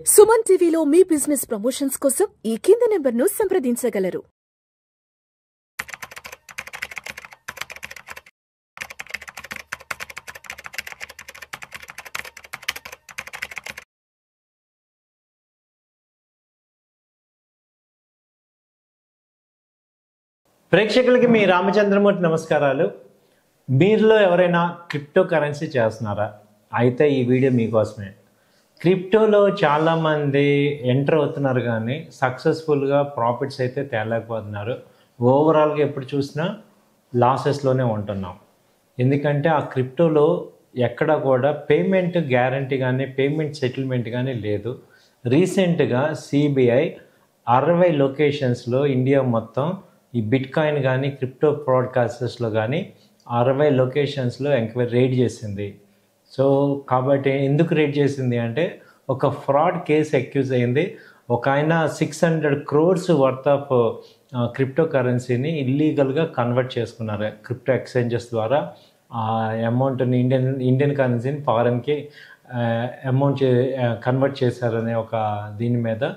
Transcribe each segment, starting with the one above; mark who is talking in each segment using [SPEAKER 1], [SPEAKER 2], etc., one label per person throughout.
[SPEAKER 1] సుమన్ టీవీలో మీ business promotions కోసం ఈ కింది నెంబర్ను సంప్రదించగలరు.
[SPEAKER 2] ప్రేక్షకులకి మీ రామచంద్రమూర్తి నమస్కారాలు. మీరులో ఎవరైనా క్రిప్టో కరెన్సీ చేస్తున్నారా? అయితే ఈ వీడియో మీకోసమే. క్రిప్టోలో చాలామంది ఎంటర్ అవుతున్నారు కానీ సక్సెస్ఫుల్గా ప్రాఫిట్స్ అయితే తేలేకపోతున్నారు. ఓవరాల్గా ఎప్పుడు చూసినా లాసెస్లోనే ఉంటున్నాం. ఎందుకంటే ఆ క్రిప్టోలో ఎక్కడ కూడా పేమెంట్ గ్యారంటీ కానీ పేమెంట్ సెటిల్మెంట్ కానీ లేదు. రీసెంట్గా సిబిఐ 60 లొకేషన్స్లో ఇండియా మొత్తం ఈ బిట్కాయిన్ కానీ క్రిప్టో బ్రాడ్కాస్టర్స్లో కానీ 60 లొకేషన్స్లో ఎంక్వైరీ రేడ్ చేసింది. సో కాబట్టి ఎందుకు రేడ్ చేసింది అంటే ఒక ఫ్రాడ్ కేసు అక్యూజ్ అయింది. ఒక ఆయన 600 crores వర్త్ ఆఫ్ క్రిప్టో కరెన్సీని ఇల్లీగల్గా కన్వర్ట్ చేసుకున్నారు. క్రిప్టో ఎక్స్చేంజెస్ ద్వారా ఆ అమౌంట్ని ఇండియన్ కరెన్సీని ఫారెన్కి అమౌంట్ కన్వర్ట్ చేశారనే ఒక దీని మీద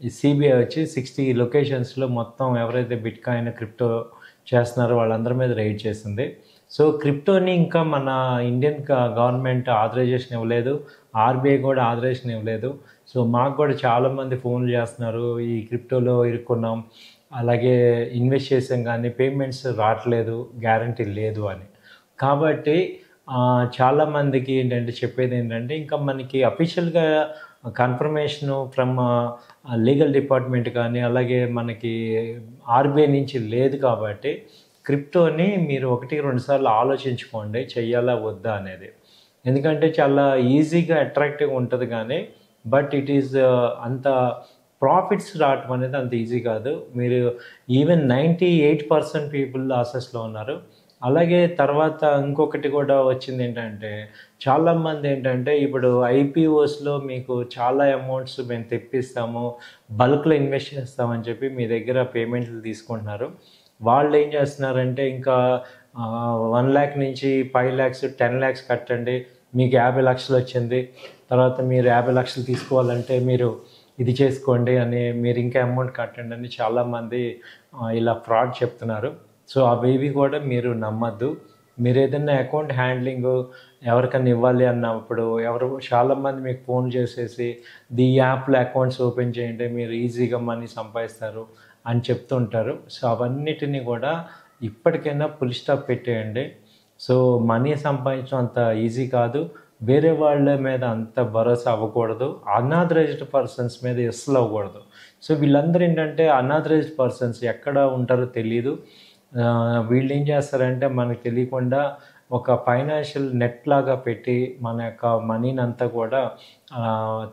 [SPEAKER 2] ఈ సిబిఐ వచ్చి 60 లొకేషన్స్లో మొత్తం ఎవరైతే బిట్కాయిన్ క్రిప్టో చేస్తున్నారో వాళ్ళందరి మీద రైడ్ చేసింది. సో క్రిప్టోని ఇంకా మన ఇండియన్ గవర్నమెంట్ ఆథరైజేషన్ ఇవ్వలేదు, ఆర్బీఐ కూడా ఆథరైజేషన్ ఇవ్వలేదు. సో మాకు కూడా చాలామంది ఫోన్లు చేస్తున్నారు, ఈ క్రిప్టోలో ఇరుక్కున్నాం, అలాగే ఇన్వెస్ట్ చేసాం కానీ పేమెంట్స్ రావట్లేదు, గ్యారంటీ లేదు అని. కాబట్టి చాలామందికి ఏంటంటే చెప్పేది ఏంటంటే ఇంకా మనకి అఫీషియల్గా కన్ఫర్మేషను ఫ్రమ్ లీగల్ డిపార్ట్మెంట్ కానీ అలాగే మనకి ఆర్బీఐ నుంచి లేదు. కాబట్టి క్రిప్టోని మీరు 1-2 సార్లు ఆలోచించుకోండి చెయ్యాలా వద్దా అనేది. ఎందుకంటే చాలా ఈజీగా అట్రాక్టివ్గా ఉంటుంది కానీ బట్ ఇట్ ఈజ్ అంత ప్రాఫిట్స్ రావటం అనేది అంత ఈజీ కాదు. మీరు ఈవెన్ 98% పీపుల్ లాసెస్లో ఉన్నారు. అలాగే తర్వాత ఇంకొకటి కూడా వచ్చింది ఏంటంటే చాలామంది ఏంటంటే ఇప్పుడు ఐపీఓస్లో మీకు చాలా అమౌంట్స్ మేము తెప్పిస్తాము, బల్క్లో ఇన్వెస్ట్ చేస్తామని చెప్పి మీ దగ్గర పేమెంట్లు తీసుకుంటున్నారు. వాళ్ళు ఏం చేస్తున్నారంటే ఇంకా 1 lakh నుంచి 5 lakhs 10 lakhs కట్టండి, మీకు 50 లక్షలు వచ్చింది, తర్వాత మీరు 50 లక్షలు తీసుకోవాలంటే మీరు ఇది చేసుకోండి అని, మీరు ఇంకా అమౌంట్ కట్టండి అని చాలామంది ఇలా ఫ్రాడ్ చెప్తున్నారు. సో అవేవి కూడా మీరు నమ్మద్దు. మీరు ఏదైనా అకౌంట్ హ్యాండ్లింగ్ ఎవరికైనా ఇవ్వాలి అన్నప్పుడు చాలామంది మీకు ఫోన్ చేసేసి ఈ యాప్లో అకౌంట్స్ ఓపెన్ చేయండి మీరు ఈజీగా మనీ సంపాదిస్తారు అని చెప్తుంటారు. సో అవన్నిటినీ కూడా ఇప్పటికైనా ఫుల్ స్టాప్ పెట్టేయండి. సో మనీ సంపాదించడం అంత ఈజీ కాదు, వేరే వాళ్ళ మీద అంత భరోసా అవ్వకూడదు, అనాథరైజ్డ్ పర్సన్స్ మీద అస్సలు అవ్వకూడదు. సో వీళ్ళందరూ ఏంటంటే అనాథరైజ్డ్ పర్సన్స్ ఎక్కడ ఉంటారో తెలియదు. వీళ్ళు ఏం చేస్తారంటే మనకు తెలియకుండా ఒక ఫైనాన్షియల్ నెట్ లాగా పెట్టి మన యొక్క మనీని అంతా కూడా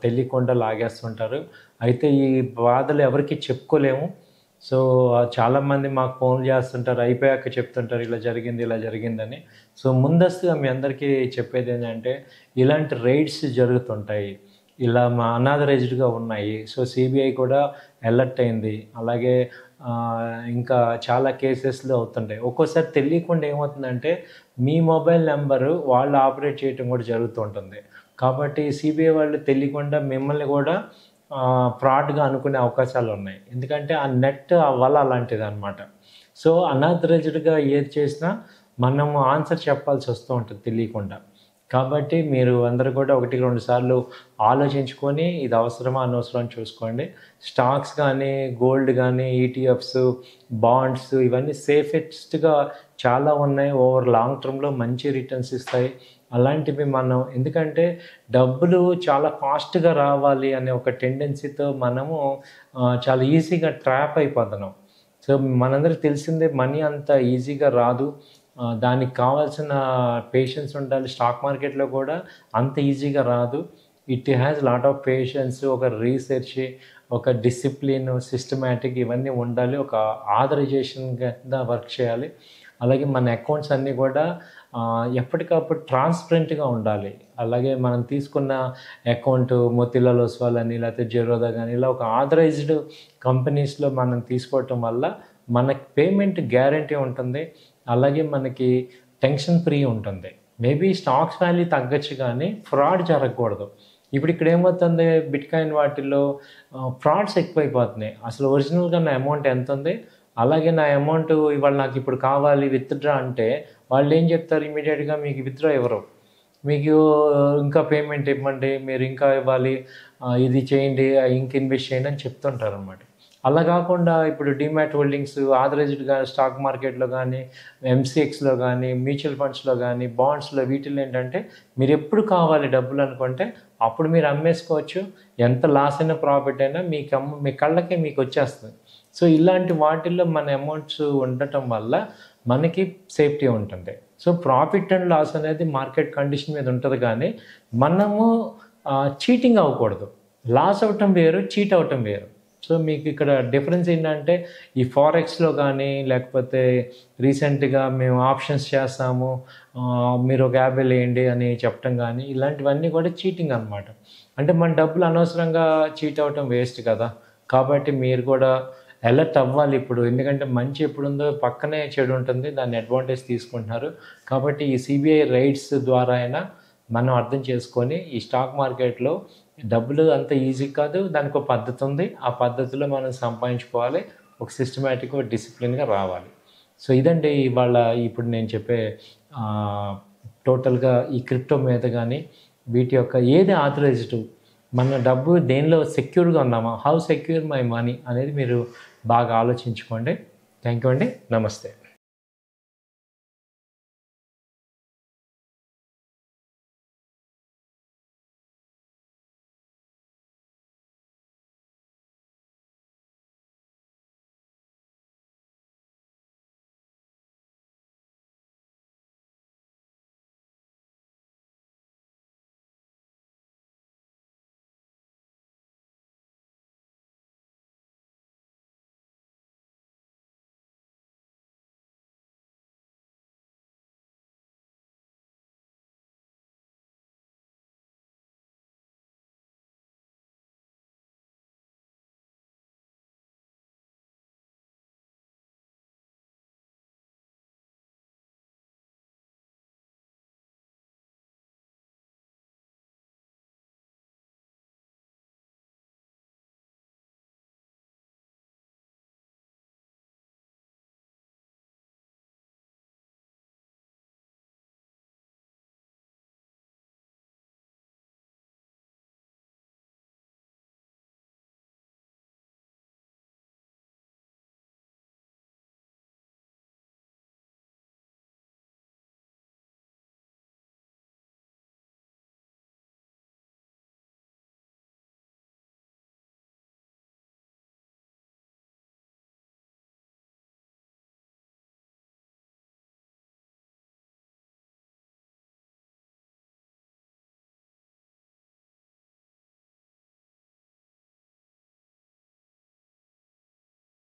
[SPEAKER 2] తెలియకుండా లాగేస్తుంటారు. అయితే ఈ బాధలు ఎవరికి చెప్పుకోలేము. సో చాలామంది మాకు ఫోన్లు చేస్తుంటారు, అయిపోయాక చెప్తుంటారు ఇలా జరిగిందని. సో ముందస్తుగా మీ అందరికీ చెప్పేది ఏంటంటే ఇలాంటి రైడ్స్ జరుగుతుంటాయి, ఇలా మా అనాథరైజ్డ్గా ఉన్నాయి. సో సిబిఐ కూడా అలర్ట్ అయింది. అలాగే ఇంకా చాలా కేసెస్లో అవుతుంటాయి. ఒక్కోసారి తెలియకుండా ఏమవుతుందంటే మీ మొబైల్ నెంబరు వాళ్ళు ఆపరేట్ చేయటం కూడా జరుగుతుంటుంది. కాబట్టి సిబిఐ వాళ్ళు తెలియకుండా మిమ్మల్ని కూడా ఫ్రాడ్గా అనుకునే అవకాశాలు ఉన్నాయి. ఎందుకంటే ఆ నెట్ వల్ల అలాంటిది అనమాట. సో అనాథరైజ్డ్గా ఏది చేసినా మనము ఆన్సర్ చెప్పాల్సి వస్తూ ఉంటుంది తెలియకుండా. కాబట్టి మీరు అందరూ కూడా 1-2 సార్లు ఆలోచించుకొని ఇది అవసరమా అనవసరం చూసుకోండి. స్టాక్స్ కానీ గోల్డ్ కానీ ఈటీఎఫ్స్ బాండ్స్ ఇవన్నీ సేఫెస్ట్గా చాలా ఉన్నాయి, ఓవర్ లాంగ్ టర్మ్లో మంచి రిటర్న్స్ ఇస్తాయి. అలాంటివి మనం ఎందుకంటే డబ్బులు చాలా ఫాస్ట్గా రావాలి అనే ఒక టెండెన్సీతో మనము చాలా ఈజీగా ట్రాప్ అయిపోతున్నాం. సో మనందరికీ తెలిసిందే మనీ అంత ఈజీగా రాదు, దానికి కావాల్సిన పేషెన్స్ ఉండాలి. స్టాక్ మార్కెట్లో కూడా అంత ఈజీగా రాదు. It has lot of patience, ఒక రీసెర్చ్, ఒక డిసిప్లిన్, సిస్టమేటిక్ ఇవన్నీ ఉండాలి. ఒక ఆథరైజేషన్ కింద వర్క్ చేయాలి. అలాగే మన అకౌంట్స్ అన్నీ కూడా ఎప్పటికప్పుడు ట్రాన్స్పరెంట్గా ఉండాలి. అలాగే మనం తీసుకున్న అకౌంట్ మోతీలాల్ ఓస్వాల్ అని లేకపోతే జెరోదా కానీ ఇలా ఒక ఆథరైజ్డ్ కంపెనీస్లో మనం తీసుకోవటం వల్ల మనకి పేమెంట్ గ్యారంటీ ఉంటుంది. అలాగే మనకి టెన్షన్ ఫ్రీ ఉంటుంది. మేబీ స్టాక్స్ వాల్యూ తగ్గచ్చు కానీ ఫ్రాడ్ జరగకూడదు. ఇప్పుడు ఇక్కడ ఏమవుతుంది, బిట్కాయిన్ వాటిల్లో ఫ్రాడ్స్ ఎక్కువైపోతున్నాయి. అసలు ఒరిజినల్గా నా అమౌంట్ ఎంత ఉంది, అలాగే నా అమౌంట్ ఇవాళ నాకు ఇప్పుడు కావాలి విత్డ్రా అంటే వాళ్ళు ఏం చెప్తారు, ఇమీడియట్గా మీకు విత్డ్రా ఇవ్వరు. మీకు ఇంకా పేమెంట్ ఇవ్వండి, మీరు ఇంకా ఇవ్వాలి, ఇది చేయండి, ఇంక ఇన్వెస్ట్ చేయండి అని చెప్తుంటారు అనమాట. అలా కాకుండా ఇప్పుడు డిమాట్ హోల్డింగ్స్ ఆథరైజ్డ్గా స్టాక్ మార్కెట్లో కానీ, ఎంసీఎక్స్లో కానీ, మ్యూచువల్ ఫండ్స్లో కానీ, బాండ్స్లో, వీటిల్లో ఏంటంటే మీరు ఎప్పుడు కావాలి డబ్బులు అనుకుంటే అప్పుడు మీరు అమ్మేసుకోవచ్చు. ఎంత లాస్ అయినా ప్రాఫిట్ అయినా మీ కళ్ళకే మీకు వచ్చేస్తుంది. సో ఇలాంటి వాటిల్లో మన అమౌంట్స్ ఉండటం వల్ల మనకి సేఫ్టీ ఉంటుంది. సో ప్రాఫిట్ అండ్ లాస్ అనేది మార్కెట్ కండిషన్ మీద ఉంటుంది, కానీ మనము చీటింగ్ అవ్వకూడదు. లాస్ అవ్వటం వేరు, చీట్ అవ్వటం వేరు. సో మీకు ఇక్కడ డిఫరెన్స్ ఏంటంటే ఈ ఫారెక్స్లో కానీ, లేకపోతే రీసెంట్గా మేము ఆప్షన్స్ చేస్తాము, మీరు ఒక 50 వేయండి అని చెప్పటం కానీ, ఇలాంటివన్నీ కూడా చీటింగ్ అనమాట. అంటే మన డబ్బులు అనవసరంగా చీట్ అవ్వటం వేస్ట్ కదా. కాబట్టి మీరు కూడా అలర్ట్ అవ్వాలి ఇప్పుడు. ఎందుకంటే మంచి ఎప్పుడుందో పక్కనే చెడు ఉంటుంది, దాన్ని అడ్వాంటేజ్ తీసుకుంటున్నారు. కాబట్టి ఈ సిబిఐ రైడ్స్ ద్వారా అయినా మనం అర్థం చేసుకొని ఈ స్టాక్ మార్కెట్లో డబ్బులు అంత ఈజీ కాదు, దానికి ఒక పద్ధతి ఉంది. ఆ పద్ధతిలో మనం సంపాదించుకోవాలి, ఒక సిస్టమేటిక్గా, డిసిప్లిన్గా రావాలి. సో ఇదండి ఇవాళ ఇప్పుడు నేను చెప్పే టోటల్గా ఈ క్రిప్టో మీద కానీ వీటి యొక్క ఏది ఆథరైజ్డ్, మన డబ్బు దేనిలో సెక్యూర్గా ఉన్నామా, హౌ సెక్యూర్ మై మనీ అనేది మీరు బాగా ఆలోచించుకోండి. థ్యాంక్ యూ అండి. నమస్తే.